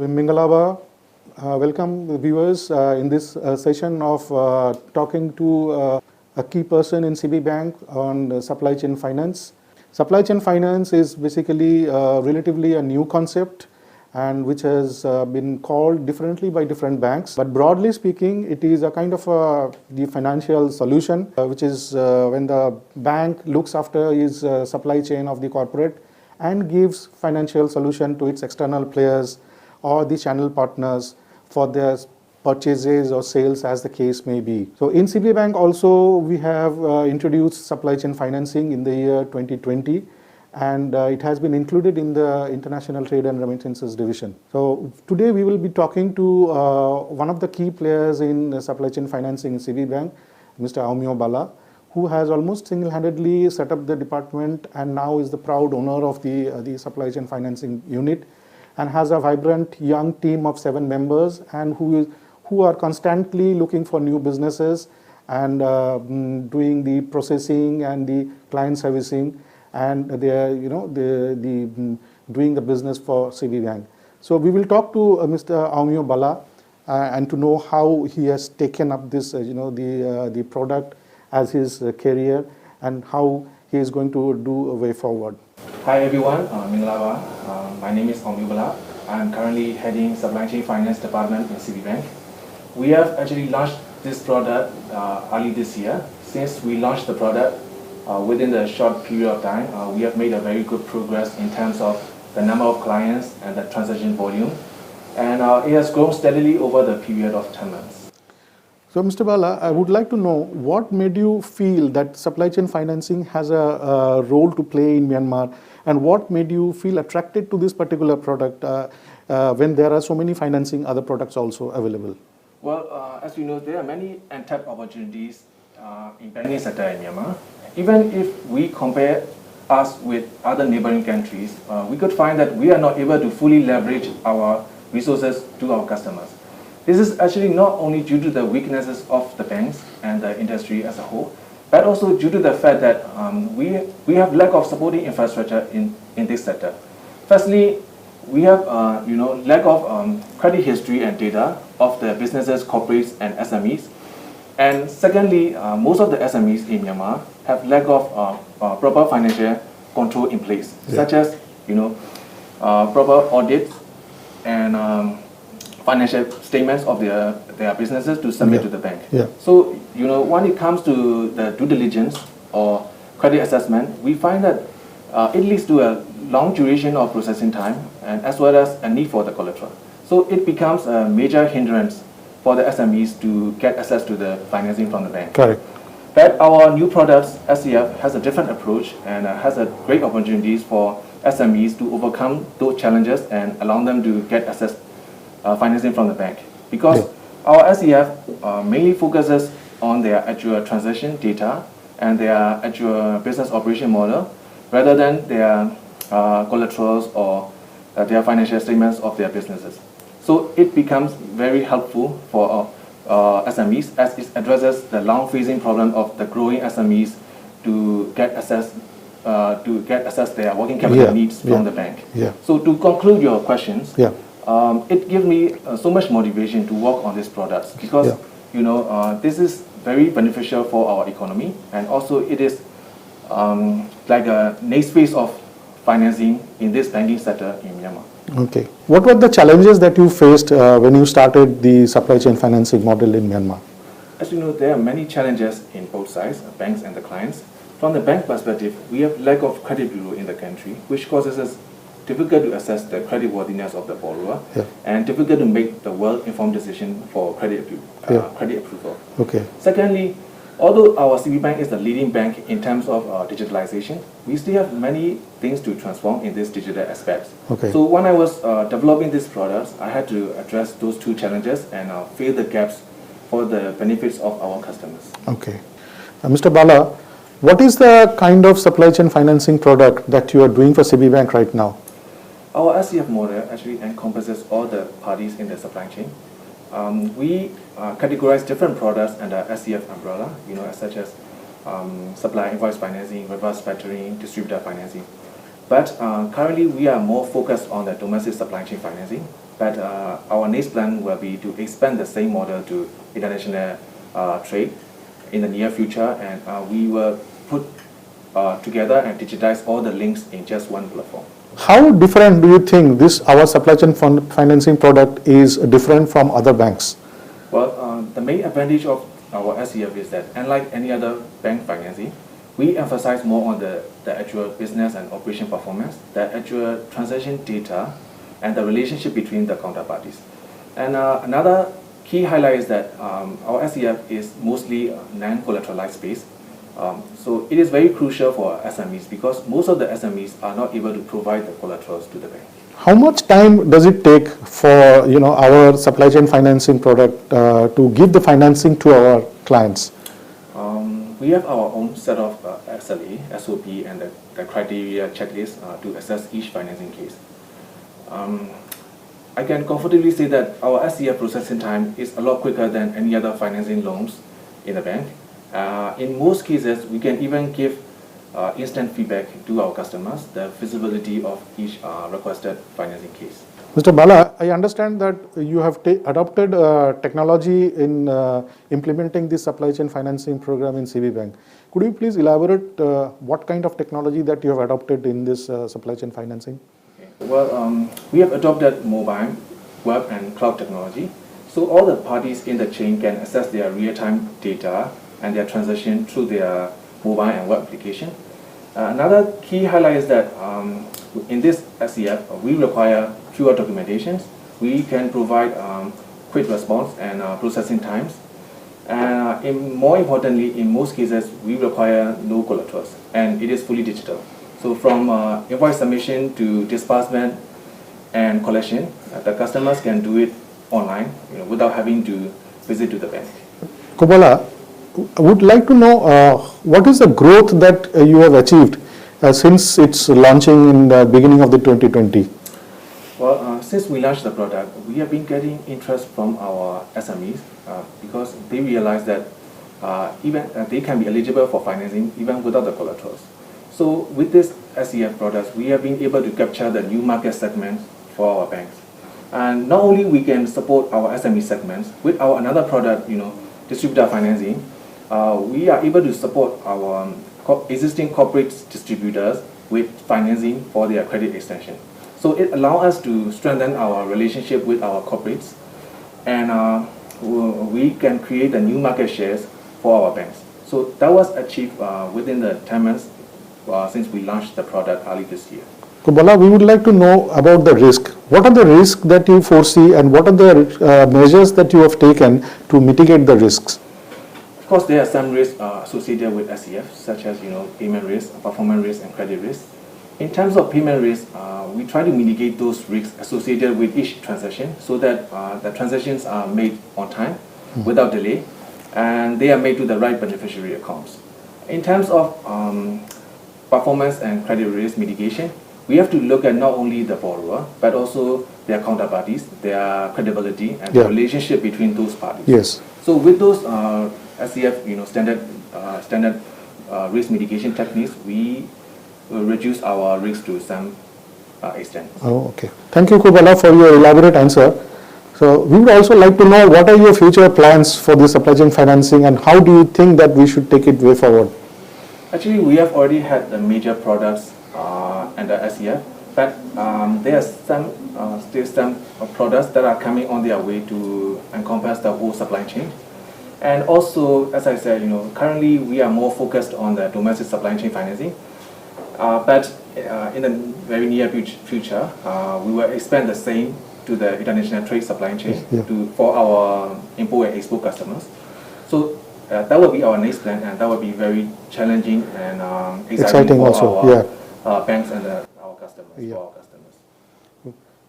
Mingalaba. Welcome the viewers in this session of talking to a key person in CB Bank on supply chain finance. Supply chain finance is basically relatively a new concept and which has been called differently by different banks. But broadly speaking, it is a kind of the financial solution, which is when the bank looks after his supply chain of the corporate and gives financial solution to its external players or the channel partners for their purchases or sales as the case may be. So in CB Bank also we have introduced supply chain financing in the year 2020 and it has been included in the International Trade and Remittances Division. So today we will be talking to one of the key players in supply chain financing in CB Bank, Mr. Aumeo Bala, who has almost single-handedly set up the department and now is the proud owner of the supply chain financing unit and has a vibrant young team of 7 members and who are constantly looking for new businesses and doing the processing and the client servicing, and they are doing the business for CB Bank. So we will talk to Mr. Aumeo Bala and to know how he has taken up this the product as his career and how he is going to do a way forward. Hi everyone, Mingalaba. My name is Aumeo Bala. I'm currently heading Supply Chain Finance Department in CB Bank. We have actually launched this product early this year. Since we launched the product, within the short period of time, we have made a very good progress in terms of the number of clients and the transaction volume. And it has grown steadily over the period of 10 months. So, Mr. Bala, I would like to know what made you feel that supply chain financing has a role to play in Myanmar, and what made you feel attracted to this particular product when there are so many financing other products also available? Well, as you know, there are many untapped opportunities in banking sector in Myanmar. Even if we compare us with other neighboring countries, we could find that we are not able to fully leverage our resources to our customers. This is actually not only due to the weaknesses of the banks and the industry as a whole, but also due to the fact that we have lack of supporting infrastructure in this sector. Firstly, we have lack of credit history and data of the businesses, corporates, and SMEs. And secondly, most of the SMEs in Myanmar have lack of proper financial control in place, such as proper audits and financial statements of their businesses to submit to the bank. So, when it comes to the due diligence or credit assessment, we find that it leads to a long duration of processing time and as well as a need for the collateral. So it becomes a major hindrance for the SMEs to get access to the financing from the bank. Correct. But our new products, SCF, has a different approach and has a great opportunities for SMEs to overcome those challenges and allow them to get access financing from the bank, because our SCF mainly focuses on their actual transaction data and their actual business operation model rather than their collaterals or their financial statements of their businesses. So it becomes very helpful for SMEs as it addresses the long phasing problem of the growing SMEs to get access their working capital needs from the bank. So to conclude your questions, it gives me so much motivation to work on these products because this is very beneficial for our economy, and also it is like a next phase of financing in this banking sector in Myanmar. Okay. What were the challenges that you faced when you started the supply chain financing model in Myanmar? As you know, there are many challenges in both sides, banks and the clients. From the bank perspective, we have lack of credit bureau in the country, which causes us difficult to assess the creditworthiness of the borrower and difficult to make the well-informed decision for credit approval. Okay. Secondly, although our CB Bank is the leading bank in terms of digitalization, we still have many things to transform in this digital aspects. Okay. So when I was developing these products, I had to address those two challenges and fill the gaps for the benefits of our customers. Okay. Mr. Bala, what is the kind of supply chain financing product that you are doing for CB Bank right now? Our SCF model actually encompasses all the parties in the supply chain. We categorize different products under SCF umbrella, such as supply invoice financing, reverse factoring, distributor financing. But currently we are more focused on the domestic supply chain financing. but our next plan will be to expand the same model to international trade in the near future, and we will put together and digitize all the links in just one platform. How different do you think this our supply chain financing product is different from other banks? Well, the main advantage of our SCF is that, unlike any other bank financing, we emphasize more on the actual business and operation performance, the actual transaction data, and the relationship between the counterparties. And another key highlight is that our SCF is mostly non-collateralized based. So it is very crucial for SMEs because most of the SMEs are not able to provide the collaterals to the bank. How much time does it take for our supply chain financing product to give the financing to our clients? We have our own set of SLA, SOP, and the criteria checklist to assess each financing case. I can comfortably say that our SCF processing time is a lot quicker than any other financing loans in the bank. In most cases, we can even give instant feedback to our customers, the feasibility of each requested financing case. Mr. Bala, I understand that you have adopted technology in implementing this supply chain financing program in CB Bank. Could you please elaborate what kind of technology that you have adopted in this supply chain financing? Okay. Well, we have adopted mobile, web, and cloud technology. So all the parties in the chain can access their real-time data and their transaction through their mobile and web application. Another key highlight is that in this SCF, we require QR documentations. We can provide quick response and processing times. And more importantly, in most cases, we require no collaterals, and it is fully digital. So from invoice submission to disbursement and collection, the customers can do it online without having to visit to the bank. Kobala, I would like to know what is the growth that you have achieved since its launching in the beginning of the 2020? Well, since we launched the product, we have been getting interest from our SMEs because they realize that even they can be eligible for financing even without the collaterals. So with this SCF products, we have been able to capture the new market segments for our banks. And not only we can support our SME segments, with our another product, distributor financing, we are able to support our existing corporate distributors with financing for their credit extension. So it allows us to strengthen our relationship with our corporates, and we can create a new market shares for our banks. So that was achieved within the 10 months since we launched the product early this year. Kobala, we would like to know about the risk. What are the risks that you foresee, and what are the measures that you have taken to mitigate the risks? Of course, there are some risks associated with SCF, such as payment risk, performance risk, and credit risk. In terms of payment risk, we try to mitigate those risks associated with each transaction so that the transactions are made on time, without delay, and they are made to the right beneficiary accounts. In terms of performance and credit risk mitigation, we have to look at not only the borrower, but also their counterparties, their credibility, and the relationship between those parties. Yes. So with those SCF, standard risk mitigation techniques, we reduce our risk to some extent. Oh, okay. Thank you, Kobala, for your elaborate answer. So we would also like to know what are your future plans for the supply chain financing, and how do you think that we should take it way forward? Actually, we have already had the major products under SCF, but there are still some products that are coming on their way to encompass the whole supply chain. And also, as I said, currently we are more focused on the domestic supply chain financing, but in the very near future, we will expand the same to the international trade supply chain for our import and export customers. So that will be our next plan, and that will be very challenging and exciting for also. our banks and our customers. For our customers.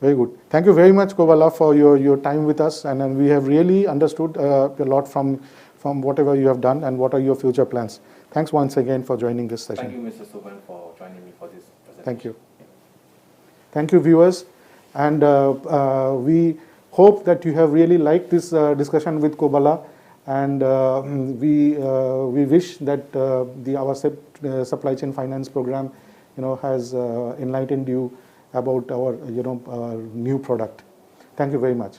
Very good. Thank you very much, Kobala, for your time with us, and we have really understood a lot from whatever you have done and what are your future plans. Thanks once again for joining this session. Thank you, Mr. Soban, for joining me for this presentation. Thank you. Thank you, viewers, and we hope that you have really liked this discussion with Kobala, and we wish that our supply chain finance program has enlightened you about our new product. Thank you very much.